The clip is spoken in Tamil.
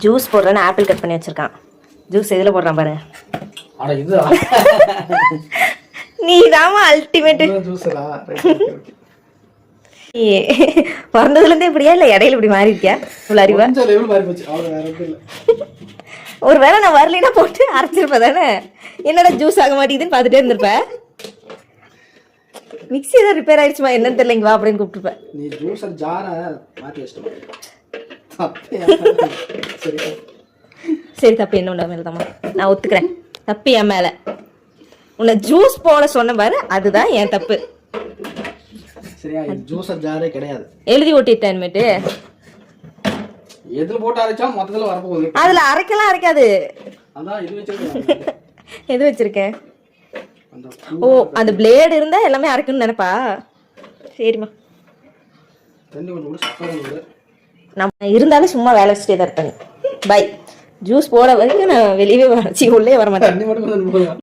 ஜூஸ் போடுறேன்னு ஆப்பிள் கட் பண்ணி வச்சிருக்கான். ஜூஸ் எதில் போடுறான் பாரு. நீ தாமா அல்டிமேட். பிறந்ததுல இருந்தே இப்படியா இல்ல இடையில இப்படி மாறி இருக்கியா? இவ்வளவு அறிவா? ஒரு வேளை நான் வரலைன்னா போட்டு அரைச்சிருப்ப தானே. என்னடா ஜூஸ் ஆக மாட்டேங்குதுன்னு பார்த்துட்டே இருந்திருப்ப. மிக்ஸி ஏதாவது ரிப்பேர் ஆயிடுச்சுமா என்னன்னு தெரியல, இங்க வா அப்படின்னு கூப்பிட்டுருப்பேன். நீ ஜூஸர் ஜார மாத்தி வச்சிட்ட. சரி தப்பு என்ன உண்டா மேல தான் நான் ஒத்துக்கிறேன். தப்பு என் மேல. உன்னை ஜூஸ் போட சொன்ன பாரு, அதுதான் என் தப்பு. சரியா? ஜூஸர் ஜாரே கிடையாது. எழுதி ஓட்டிட்டேன்மேட்டு. எதுல போட்டு அரைச்சா மொத்தத்துல வரப்போகுது. அதுல அரைக்கலாம் அரைக்காது. அதான் இது வச்சிருக்கேன். எது வச்சிருக்கேன்? ஓ அந்த பிளேடு இருந்தா எல்லாமே அரைக்கணும்னு நினைப்பா. சரிம்மா. தண்ணி கொஞ்சம் சக்கரை நம்ம இருந்தாலும் சும்மா வேலை வச்சுட்டே தான் இருப்பேன். பை. ஜூஸ் போட வரைக்கும் நான் வெளியவே உள்ளே வர மாட்டேன்.